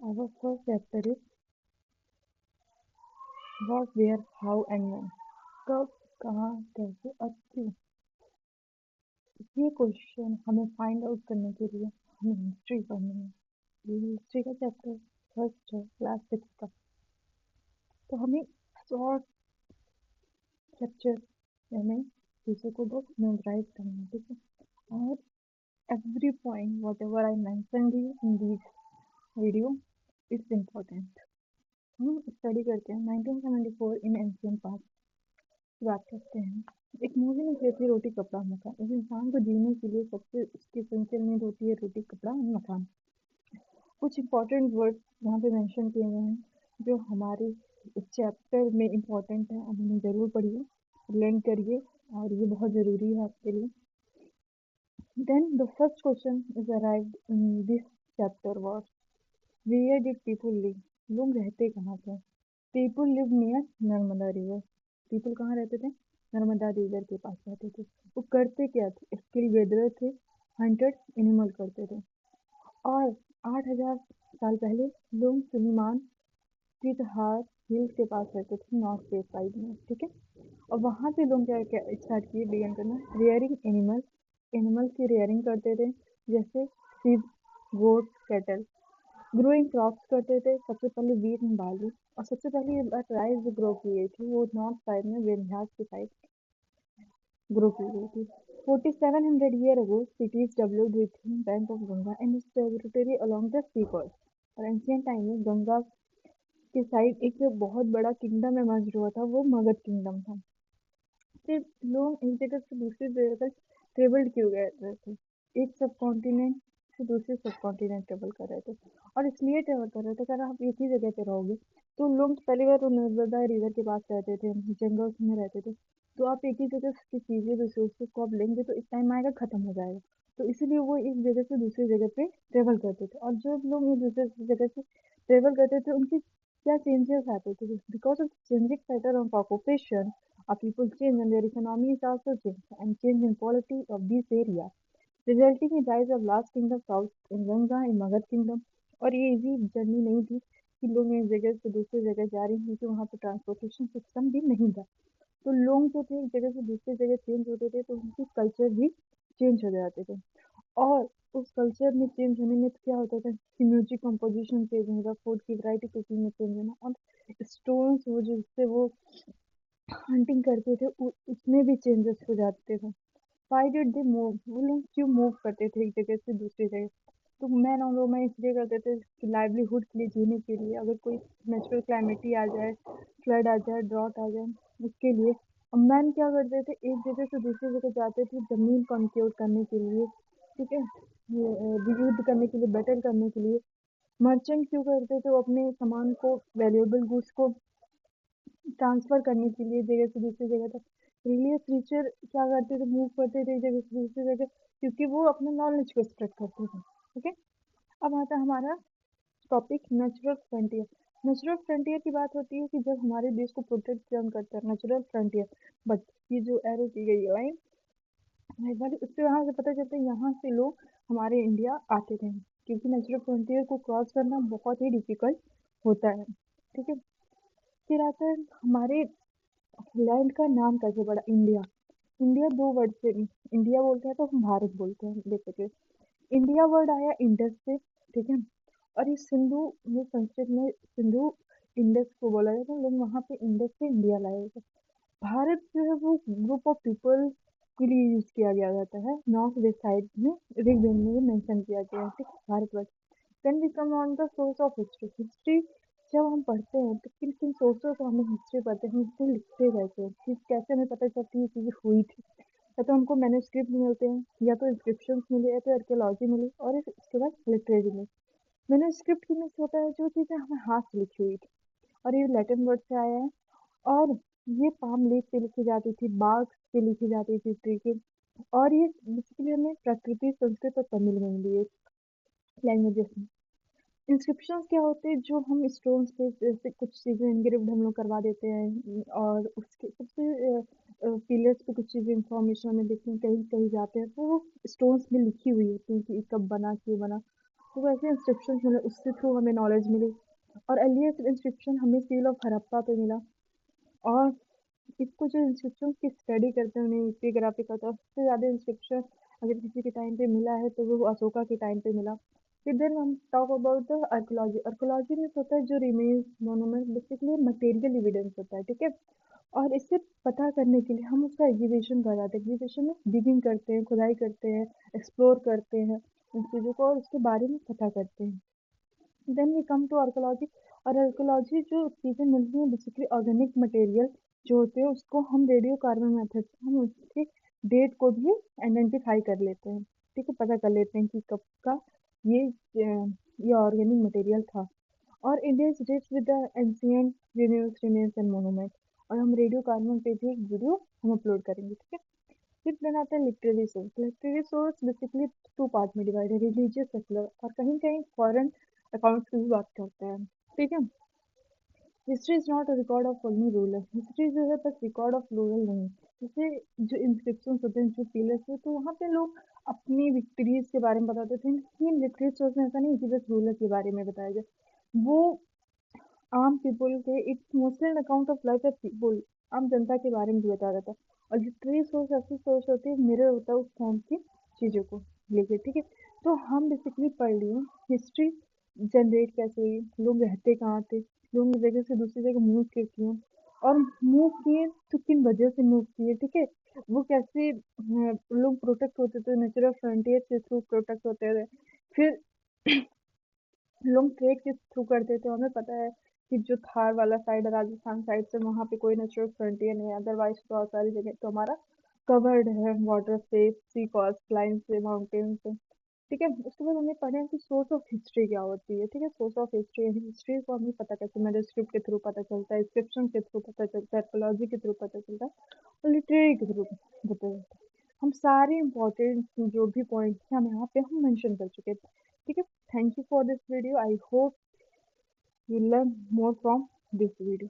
Our first chapter is what, where, how and when. कब, कहाँ, कैसे और क्यों। ये क्वेश्चन हमें फाइंड आउट करने के लिए हमें हिस्ट्री पढ़नी है। ये हिस्ट्री का चैप्टर फर्स्ट है क्लास 6 का। तो हमें शॉर्ट लेक्चर यानी चीज़ों को बस मेमोराइज करना है, ठीक है। और every point what ever I mention in this video it's important. हम स्टडी करते हैं 1974 इन एंशियंट पास्ट की बात करते हैं। एक मूवी में कहती है रोटी कपड़ा मकान। एक इंसान को जीने के लिए सबसे उसकी एसेंशियल नीड होती है रोटी कपड़ा और मकान। कुछ इंपॉर्टेंट वर्ड्स यहाँ पे मेंशन किए गए हैं जो हमारे इस चैप्टर में इम्पोर्टेंट है और उन्हें ज़रूर पढ़िए, लर्न करिए और ये बहुत ज़रूरी है आपके लिए। Then the first question is arrived in this chapter was where did people live. लोग रहते कहाँ थे। People live near Narmada river. People कहाँ रहते थे, नर्मदा रिवर के पास रहते थे। वो करते क्या थे, स्किल वेदर थे, हंटेड एनिमल करते थे। और 8,000 साल पहले लोग सुलेमान तीर्थहार हिल्स के पास रहते थे, नॉर्थ वेस्ट साइड में, ठीक है। और वहाँ पे लोग क्या क्या स्टार्ट किए, बिगन करना, रेयरिंग एनिमल। एनिमल्स की रेयरिंग करते थे, जैसे सीप, गोट, कैटल। ग्रोइंग क्रॉप्स करते थे, सबसे पहले वीट एंड बार्ली। और सबसे पहले ये बात राइस जो ग्रो की गई थी वो नॉर्थ साइड में विंध्यास की साइड ग्रो की गई थी। 4700 year ago cities developed within bank of Ganga and its tributary along the sea coast। और एंशियंट टाइम में गंगा के साइड एक बहुत बड़ा किंगडम इमर्ज हुआ था, वो मगध किंगडम था। फिर लोग एक जगह से दूसरी जगह तक ट्रेवल क्यों गए रहे थे, एक सब कॉन्टिनेंट से दूसरे सब कॉन्टिनेंट ट्रेवल कर रहे थे। और इसलिए ट्रेवल कर रहे थे कारण आप एक ही जगह पे रहोगे तो लोग पहली बार तो नर्मदा रिवर के पास रहते थे, जंगल्स में रहते थे। तो आप एक ही जगह की चीजें रिसोर्सेज को आप लेंगे तो एक टाइम आएगा खत्म हो जाएगा। तो इसीलिए वो एक जगह से दूसरी जगह पे ट्रेवल करते थे। और जब लोग एक दूसरी जगह से ट्रेवल करते थे उनकी क्या चेंजेस आते थे, because of changing pattern of occupation our people change and their economy is also changed and change in quality of these areas, resulting in rise of large kingdom south in Ganga in Magad kingdom। और ये easy journey नहीं थी कि लोग एक जगह से दूसरी जगह जा रहे हैं क्योंकि वहाँ पे ट्रांसपोर्टेशन सिस्टम भी नहीं था। तो लोग जो थे एक जगह से दूसरी जगह चेंज होते थे तो उनकी कल्चर भी चेंज हो जाते थे। और उस कल्चर में चेंज होने में तो क्या होता था कि म्यूजिक कंपोजिशन चेंज होगा, फूड की वैरायटी कुकिंग में चेंज होना, और स्टोन्स वो जिससे वो हंटिंग करते थे उसमें भी चेंजेस हो जाते थे। व्हाई डिड दे मूव, वो लोग क्यों मूव करते थे एक जगह से दूसरी जगह। तो मैन और वुमेन इसलिए करते थे कि लाइवलीहुड के लिए, जीने के लिए, अगर कोई नेचुरल कैलेमिटी आ जाए, फ्लड आ जाए, ड्रॉट आ जाए, उसके लिए। और मैन क्या करते थे, एक जगह से दूसरी जगह जाते थे जमीन कॉन्क्योर करने के लिए, ठीक है, युद्ध करने के लिए, बैटल करने के लिए। मर्चेंट क्यों करते थे, वो अपने सामान को, वैल्यूएबल गुड्स को ट्रांसफर करने के लिए जगह से दूसरी जगह तक। रिलीजियस टीचर क्या करते थे, मूव करते थे एक जगह से दूसरी जगह क्योंकि वो अपने नॉलेज को स्प्रेड करते थे। ओके, अब आता है हमारा topic natural frontier. Natural frontier की बात होती है कि जब हमारे देश को प्रोटेक्ट किया हम करते हैं नेचुरल फ्रंटियर। बट ये जो एरो की गई है लाइन वाली, उससे यहाँ से पता चलता है यहाँ से लोग हमारे इंडिया आते थे क्योंकि नेचुरल फ्रंटियर को क्रॉस करना बहुत ही डिफिकल्ट होता है, ठीक है। फिर आता है हमारे लैंड का नाम कैसे पड़ा, इंडिया। इंडिया दो वर्ड से इंडिया बोलते हैं तो हम भारत बोलते हैं बेसिकली। इंडिया वर्ड आया इंडस से, ठीक है। और ये सिंधु, ये संस्कृत में सिंधु इंडस को बोला जाता है, लोग वहाँ पे इंडस से इंडिया लाए थे। भारत जो है वो ग्रुप ऑफ पीपल के लिए यूज किया गया जाता है, नॉर्थ वेस्ट साइड में ऋग्वेद में मेंशन किया गया है, ठीक है, Bharatvarsha. Then we come on the source of history. History जब हम पढ़ते हैं तो किन किन सोर्सों से हमें हिस्ट्री पढ़ते हैं, हिस्ट्री लिखते रहते हैं कि कैसे हमें पता चलती है चीज़ें हुई थी। या तो हमको मैन्युस्क्रिप्ट मिलते हैं, या तो इंस्क्रिप्शंस मिले, या तो आर्कियोलॉजी मिली, और इसके बाद लिटरेरी मिली। मैन्युस्क्रिप्ट की मीन्स होता है जो चीज़ें हमें हाथ से लिखी हुई थी, और ये लैटिन वर्ड से आया है। और ये पाम लीफ पे लिखी जाती थी, बाग पे लिखी जाती थी ट्री के। और ये बेसिकली हमें प्रकृति, संस्कृत और तमिल में मिली है लैंग्वेजेस में। इंस्क्रिप्शंस क्या होते हैं, जो हम स्टोन्स पे जैसे कुछ चीज़ें इंग्रेव्ड हम लोग करवा देते हैं, और उसके सबसे पिलर्स पे कुछ चीज़ें इंफॉर्मेशन हमें देखते हैं, कहीं कहीं जाते हैं तो वो स्टोन्स में लिखी हुई होती है कि ये कब बना, क्यों बना। तो वैसे इंस्क्रिप्शन मिले, उसके थ्रू हमें नॉलेज मिली। और अर्लीस्ट इंस्क्रिप्शन हमें सील ऑफ हड़प्पा पे मिला। और इसको जो इंस्क्रिप्शन की स्टडी करते हैं उन्हें एपिग्राफी करते हैं, सबसे ज़्यादा इंस्क्रिप्शन अगर किसी के टाइम पे मिला है तो वो अशोका के टाइम पे मिला। फिर देन हम talk about the archaeology. Archaeology में होता है जो remains monument, basically material evidence होता है, ठीक है। और इससे पता करने के लिए हम उसका एग्जीबिशन कराते हैं। एग्जीबिशन में डिगिंग करते हैं, खुदाई करते हैं, एक्सप्लोर करते हैं उन चीज़ों को और उसके बारे में पता करते हैं। Then we come to archaeology. और आर्कोलॉजी जो चीज़ें मिलती हैं बेसिकली ऑर्गेनिक मटेरियल जो होते हैं उसको हम रेडियो कार्बन मेथड से हम उसके डेट को भी आइडेंटिफाई कर लेते हैं, ठीक है, पता कर लेते हैं कि कब का ये ये ऑर्गेनिक मटेरियल था। और India is rich with the ancient remains and monument. और हम रेडियो कार्बन पे भी एक वीडियो हम अपलोड करेंगे, ठीक है। फिर देन आता है literary source. Literary source basically two part में डिवाइड है, रिलीजियस सेकुलर, और कहीं कहीं फॉरेन अकाउंट्स की भी बात करते हैं, ठीक है। History is not a record of only ruler. History जो है बस रिकॉर्ड ऑफ रूरल नहीं। जैसे जो इंस्क्रिप्शन होते हैं, जो पिलर्स है, तो वहाँ पे लोग अपनी विक्ट्रीज के बारे में बताते थे, लेकिन लिटरेरी सोर्स में ऐसा नहीं कि बस रूलर के बारे में बताया जाए। वो आम पीपल के it's mostly an account of life of people, आम जनता के बारे में भी बताया जाता है। और लिटरेरी सोर्स ऐसी सोर्स होती है, मिरर होता है उस टाइम की चीज़ों को लेके, ठीक है। तो हम बेसिकली पढ़ लिए हिस्ट्री जनरेट कैसे हुई, लोग रहते कहाँ थे, लोग एक जगह से दूसरी जगह मूव क्यों किए, और मूव किए तो किन वजह से मूव किए, ठीक है। वो कैसे लोग प्रोटेक्ट होते थे, नेचुरल फ्रंटियर के थ्रू प्रोटेक्ट होते थे। फिर लोग ट्रेड के थ्रू करते थे। हमें पता है कि जो थार वाला साइड है राजस्थान साइड से, वहाँ पे कोई नेचुरल फ्रंटियर नहीं है, अदरवाइज बहुत सारी जगह तो हमारा कवर्ड है वाटर से, सी कोस्ट लाइन से, माउंटेन से, ठीक है। उसके बाद हमने पढ़ा है कि सोर्स ऑफ हिस्ट्री क्या होती है, ठीक है। सोर्स ऑफ हिस्ट्री, हिस्ट्री को हमें पता कैसे, मैन्युस्क्रिप्ट के थ्रू पता चलता है, स्क्रिप्शन के थ्रू पता चलता है, आर्कोलॉजी के थ्रू पता चलता है, और लिटरेरी के थ्रू पता चलता है। हम सारे इंपॉर्टेंट जो भी पॉइंट्स हैं हम यहाँ पे हम मेंशन कर चुके हैं, ठीक है। Thank you for this video. I hope you learn more from this video.